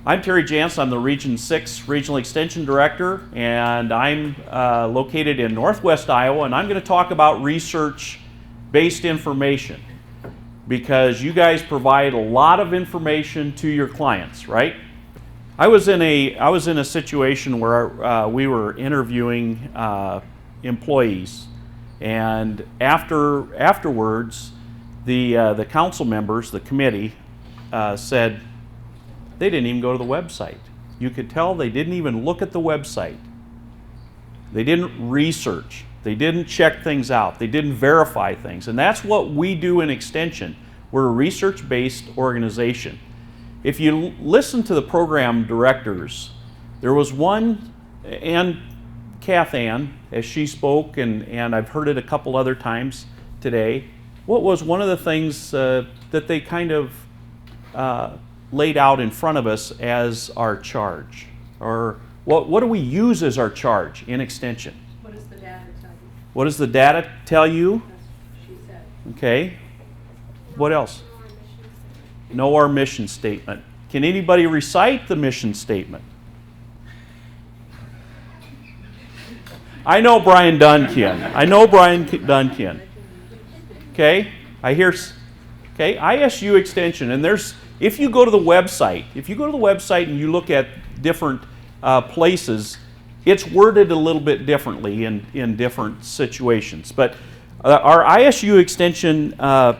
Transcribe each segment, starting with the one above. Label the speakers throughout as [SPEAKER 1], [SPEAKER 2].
[SPEAKER 1] I'm Terry Janssen. I'm the Region 6 Regional Extension Director, and I'm located in Northwest Iowa, and I'm going to talk about research-based information because you guys provide a lot of information to your clients, right? I was in a situation where we were interviewing employees, and afterwards, the council members, the committee, said they didn't even go to the website. You could tell they didn't even look at the website. They didn't research. They didn't check things out. They didn't verify things. And that's what we do in Extension. We're a research-based organization. If you listen to the program directors, there was one, and Kath Ann, as she spoke, and I've heard it a couple other times today, what was one of the things that they kind of laid out in front of us as our charge? Or what do we use as our charge in Extension?
[SPEAKER 2] What does the data tell you?
[SPEAKER 1] What does the data tell you?
[SPEAKER 2] That's what she said.
[SPEAKER 1] Okay. What else? Know our mission statement. Can anybody recite the mission statement? I know Brian Duncan. Okay, okay, ISU Extension, and if you go to the website and you look at different places, it's worded a little bit differently in different situations. But our ISU Extension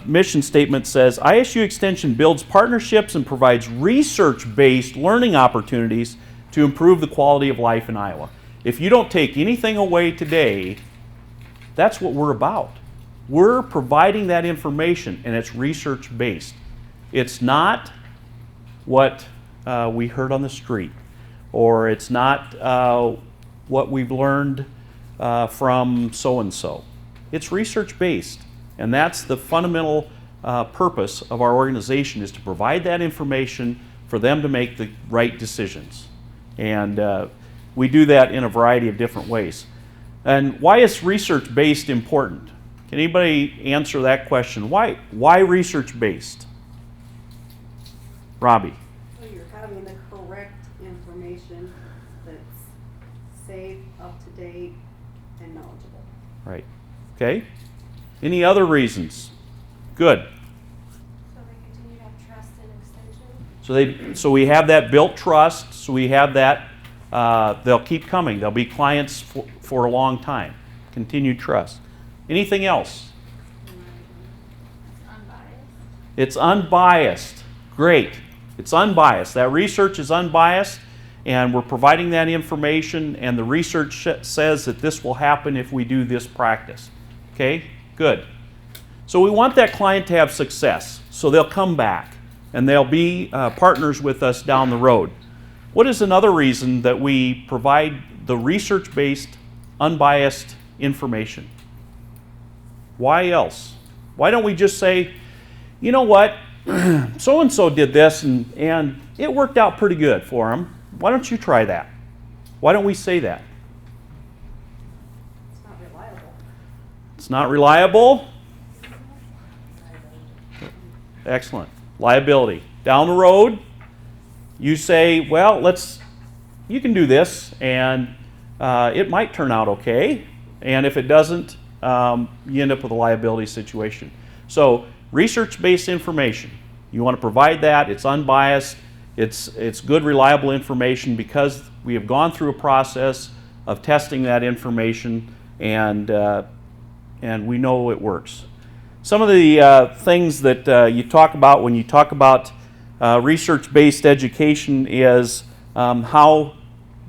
[SPEAKER 1] mission statement says, ISU Extension builds partnerships and provides research-based learning opportunities to improve the quality of life in Iowa. If you don't take anything away today, that's what we're about. We're providing that information, and it's research-based. It's not what we heard on the street, or it's not what we've learned from so-and-so. It's research-based, and that's the fundamental purpose of our organization, is to provide that information for them to make the right decisions. And we do that in a variety of different ways. And why is research-based important? Can anybody answer that question? Why research-based? Robbie.
[SPEAKER 2] So you're having the correct information that's safe, up-to-date, and knowledgeable.
[SPEAKER 1] Right. Okay. Any other reasons? Good.
[SPEAKER 3] So they continue to have trust in Extension?
[SPEAKER 1] So we have that built trust, so we have that, they'll keep coming. They'll be clients for a long time. Continued trust. Anything else?
[SPEAKER 3] It's unbiased.
[SPEAKER 1] It's unbiased. Great. It's unbiased. That research is unbiased, and we're providing that information, and the research says that this will happen if we do this practice. Okay? Good. So we want that client to have success, so they'll come back, and they'll be partners with us down the road. What is another reason that we provide the research-based, unbiased information? Why else? Why don't we just say, you know what, so-and-so did this and it worked out pretty good for them. Why don't you try that? Why don't we say that?
[SPEAKER 2] It's not reliable.
[SPEAKER 1] It's not reliable? Excellent. Liability. Down the road, you say, well, you can do this, and it might turn out okay, and if it doesn't, you end up with a liability situation. So research-based information, you want to provide that. It's unbiased. It's good, reliable information because we have gone through a process of testing that information, and we know it works. Some of the things that you talk about when you talk about research-based education is how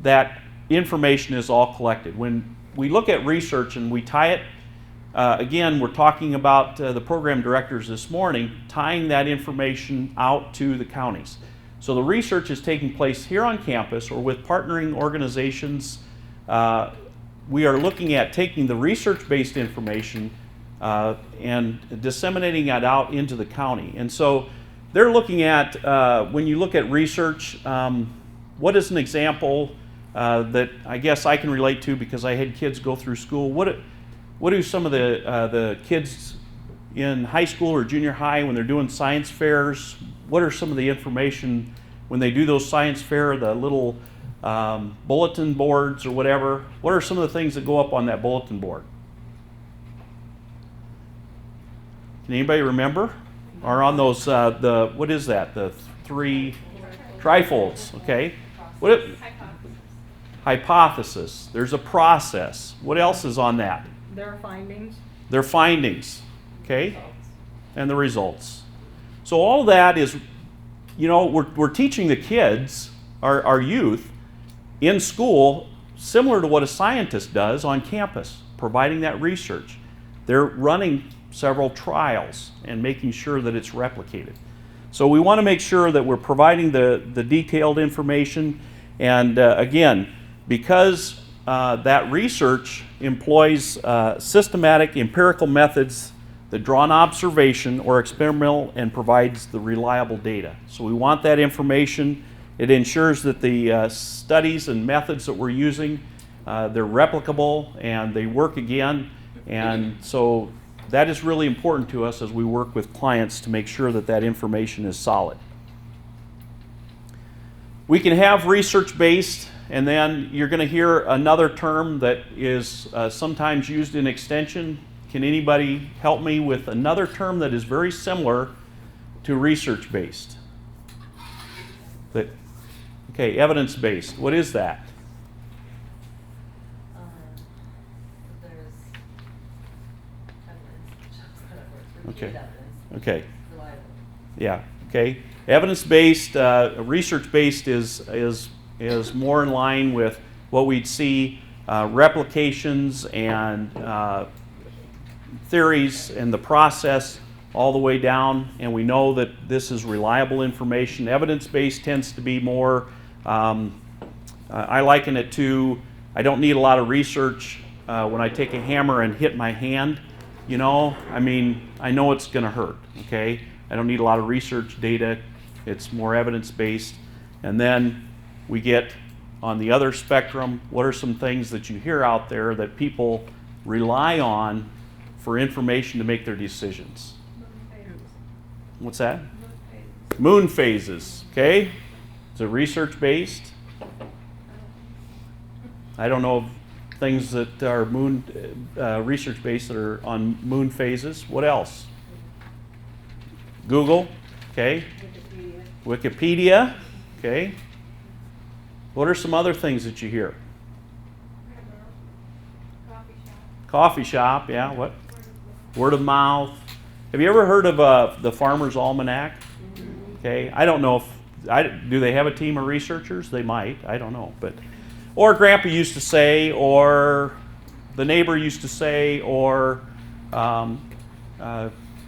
[SPEAKER 1] that information is all collected. When we look at research and we tie it, again, we're talking about the program directors this morning, tying that information out to the counties. So the research is taking place here on campus or with partnering organizations. We are looking at taking the research-based information and disseminating it out into the county. And so they're looking at, when you look at research, what is an example that I guess I can relate to because I had kids go through school? What do some of the kids in high school or junior high when they're doing science fairs, what are some of the information when they do those science fair, the little bulletin boards or whatever, what are some of the things that go up on that bulletin board? Can anybody remember? Or on those, what is that? The 3 trifolds, okay? What? Hypothesis. There's a process. What else is on that?
[SPEAKER 4] Their findings.
[SPEAKER 1] Their findings, okay? And the results. So all that is, you know, we're teaching the kids, our youth, in school, similar to what a scientist does on campus, providing that research. They're running several trials and making sure that it's replicated. So we want to make sure that we're providing the detailed information. And again, because that research employs systematic empirical methods that draw an observation or experimental and provides the reliable data. So we want that information. It ensures that the studies and methods that we're using, they're replicable and they work again. And so that is really important to us as we work with clients to make sure that that information is solid. We can have research-based, and then you're going to hear another term that is sometimes used in extension. Can anybody help me with another term that is very similar to research-based? Okay, evidence-based. What is that?
[SPEAKER 5] There's evidence,
[SPEAKER 1] Okay.
[SPEAKER 5] evidence,
[SPEAKER 1] Okay.
[SPEAKER 5] reliable.
[SPEAKER 1] Yeah. Okay. Evidence-based, research-based is more in line with what we'd see replications and theories and the process all the way down, and we know that this is reliable information. Evidence-based tends to be more, I liken it to, I don't need a lot of research when I take a hammer and hit my hand, you know, I mean, I know it's going to hurt, okay? I don't need a lot of research data. It's more evidence-based. And then we get on the other spectrum, what are some things that you hear out there that people rely on for information to make their decisions? What's that? Moon phases, okay? Is it research-based? I don't know of things that are moon research-based that are on moon phases. What else? Google, okay? Wikipedia, okay? What are some other things that you hear?
[SPEAKER 3] Coffee shop.
[SPEAKER 1] Coffee shop, yeah, what? Word of mouth. Have you ever heard of the Farmer's Almanac? Okay, I don't know if, do they have a team of researchers? They might, I don't know. But, or Grandpa used to say, or the neighbor used to say, or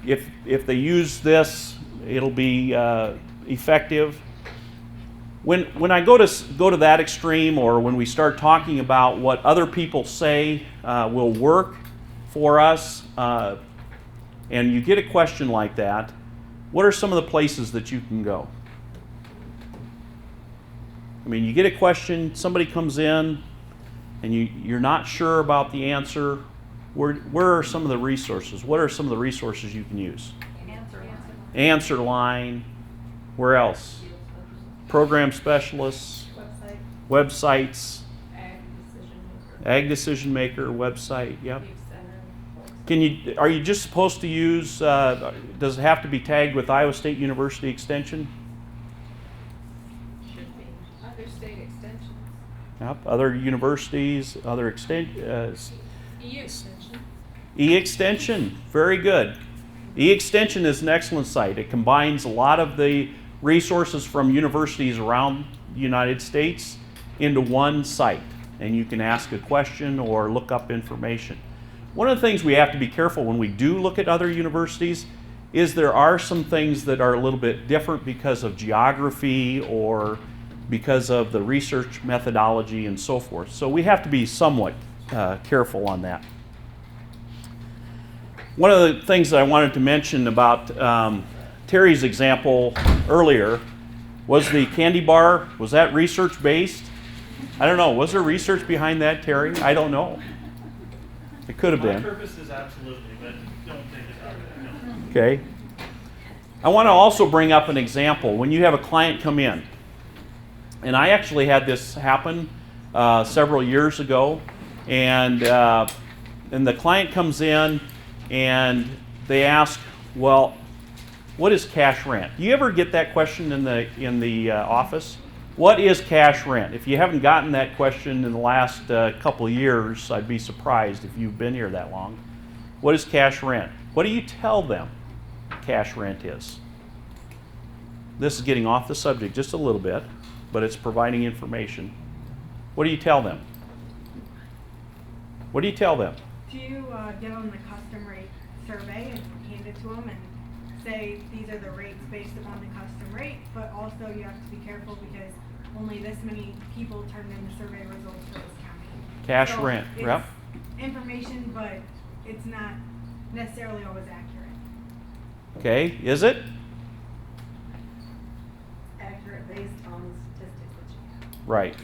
[SPEAKER 1] if they use this, it'll be effective. When I go to that extreme, or when we start talking about what other people say will work for us, and you get a question like that, what are some of the places that you can go? I mean, you get a question, somebody comes in, and you're not sure about the answer. Where are some of the resources? What are some of the resources you can use? Answer line. Where else? Program specialists. Websites. Ag Decision Maker website. Yep. Are you just supposed to use? Does it have to be tagged with Iowa State University Extension?
[SPEAKER 4] Should be. Other state extensions.
[SPEAKER 1] Yep. Other universities, other
[SPEAKER 4] EU extension.
[SPEAKER 1] E-Extension, very good. E-Extension is an excellent site. It combines a lot of the resources from universities around the United States into one site, and you can ask a question or look up information. One of the things we have to be careful when we do look at other universities is there are some things that are a little bit different because of geography or because of the research methodology and so forth. So we have to be somewhat careful on that. One of the things that I wanted to mention about Terry's example earlier was the candy bar. Was that research-based? I don't know. Was there research behind that, Terry? I don't know. It could have been.
[SPEAKER 6] My purpose is absolutely, but don't take it out of it. No.
[SPEAKER 1] Okay. I want to also bring up an example. When you have a client come in, And I actually had this happen several years ago, and the client comes in and they ask, well, what is cash rent? Do you ever get that question in the office? What is cash rent? If you haven't gotten that question in the last couple of years, I'd be surprised if you've been here that long. What is cash rent? What do you tell them cash rent is? This is getting off the subject just a little bit, but it's providing information. What do you tell them? What do you tell them?
[SPEAKER 7] Do you give them the custom rate survey and hand it to them and say these are the rates based upon the custom rate, but also you have to be careful because only this many people turned in the survey results for this county.
[SPEAKER 1] Cash
[SPEAKER 7] So
[SPEAKER 1] rent,
[SPEAKER 7] it's
[SPEAKER 1] yep.
[SPEAKER 7] information, but it's not necessarily always accurate.
[SPEAKER 1] Okay, is it?
[SPEAKER 2] Accurate based on the statistics that you have.
[SPEAKER 1] Right.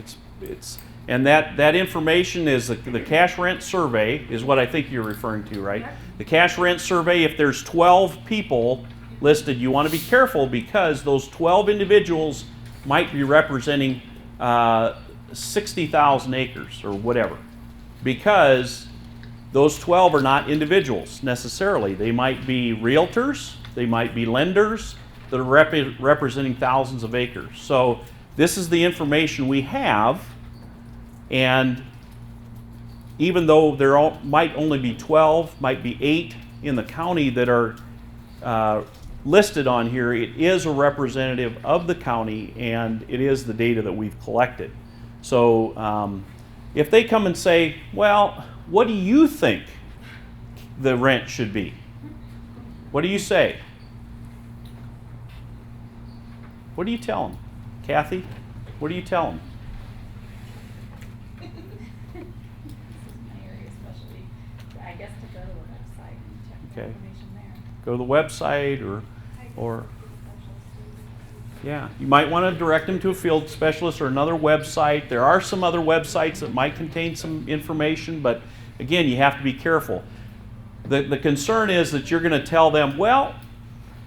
[SPEAKER 1] And that information is the cash rent survey is what I think you're referring to, right?
[SPEAKER 7] Yep.
[SPEAKER 1] The cash rent survey, if there's 12 people listed, you want to be careful because those 12 individuals might be representing 60,000 acres or whatever. Because those 12 are not individuals necessarily. They might be realtors, they might be lenders that are representing thousands of acres. So this is the information we have, and even though might only be 12, might be 8 in the county that are listed on here, it is a representative of the county and it is the data that we've collected. So if they come and say, well, what do you think the rent should be? What do you say? What do you tell them? Kathy, what do you tell them?
[SPEAKER 8] This is my area of specialty. I guess to go to the website and check the
[SPEAKER 1] Okay.
[SPEAKER 8] information there.
[SPEAKER 1] Go to the website or yeah, you might want to direct them to a field specialist or another website. There are some other websites that might contain some information, but again, you have to be careful. The concern is that you're going to tell them, well,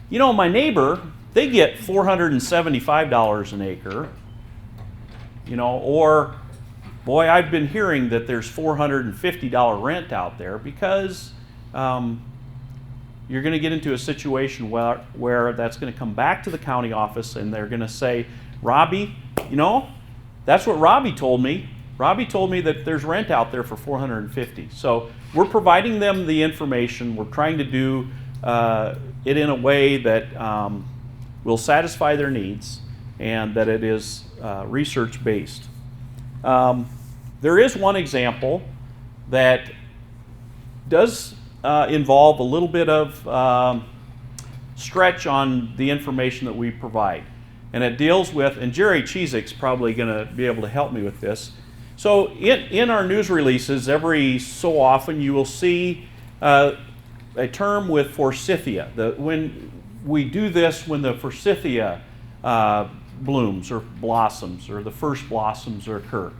[SPEAKER 1] you know, my neighbor, they get $475 an acre, you know, or boy, I've been hearing that there's $450 rent out there because you're going to get into a situation where that's going to come back to the county office and they're going to say, Robbie, you know, that's what Robbie told me. Robbie told me that there's rent out there for $450. So we're providing them the information. We're trying to do it in a way that will satisfy their needs and that it is research-based. There is one example that does involve a little bit of stretch on the information that we provide. And it deals with, and Jerry Chizik's probably going to be able to help me with this. So in our news releases, every so often you will see a term with forsythia. When we do this, when the forsythia blooms or blossoms, or the first blossoms occur.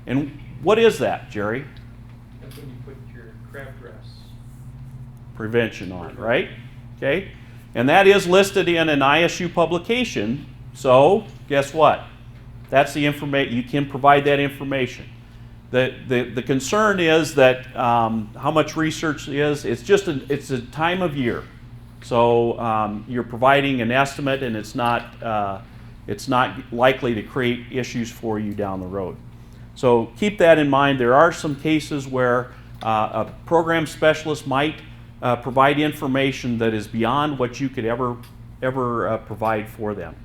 [SPEAKER 1] And what is that, Jerry?
[SPEAKER 9] That's when you put your crabgrass.
[SPEAKER 1] Prevention on, right? Okay. And that is listed in an ISU publication. So guess what? That's the information. You can provide that information. The concern is that how much research is. It's a time of year. So you're providing an estimate, and it's not likely to create issues for you down the road. So keep that in mind. There are some cases where a program specialist might provide information that is beyond what you could ever provide for them,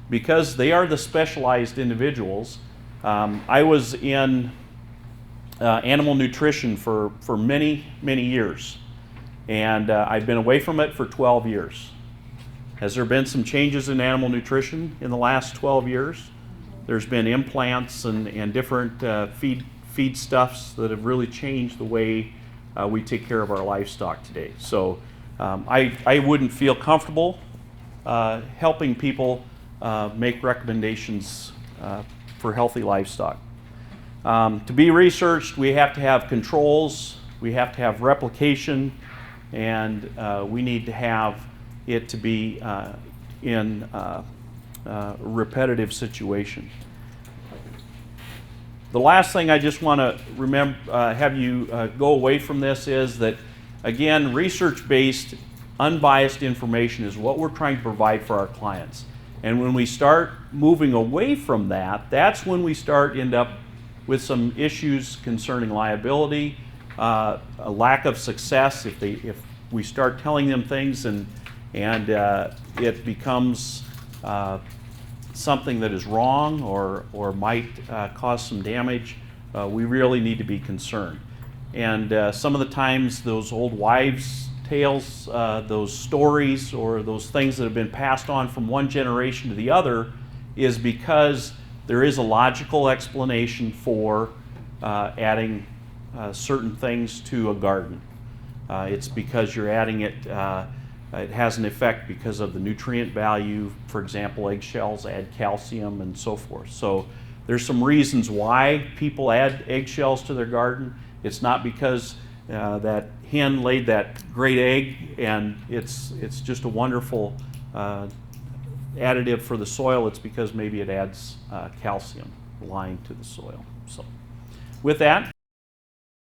[SPEAKER 1] because they are the specialized individuals. I was in animal nutrition for many years, and I've been away from it for 12 years. Has there been some changes in animal nutrition in the last 12 years? There's been implants and different feed stuffs that have really changed the way we take care of our livestock today. So I wouldn't feel comfortable helping people make recommendations for healthy livestock. To be researched, we have to have controls, we have to have replication, and we need to have it to be in a repetitive situation. The last thing I just want to have you go away from this is that, again, research-based, unbiased information is what we're trying to provide for our clients. And when we start moving away from that, that's when we end up with some issues concerning liability, a lack of success if we start telling them things and it becomes something that is wrong or might cause some damage. We really need to be concerned. And some of the times those old wives' tales, those stories or those things that have been passed on from one generation to the other is because there is a logical explanation for adding certain things to a garden. It's because you're adding it, it has an effect because of the nutrient value. For example, eggshells add calcium and so forth. So there's some reasons why people add eggshells to their garden. It's not because that hen laid that great egg and it's just a wonderful additive for the soil. It's because maybe it adds calcium, lime to the soil. So with that,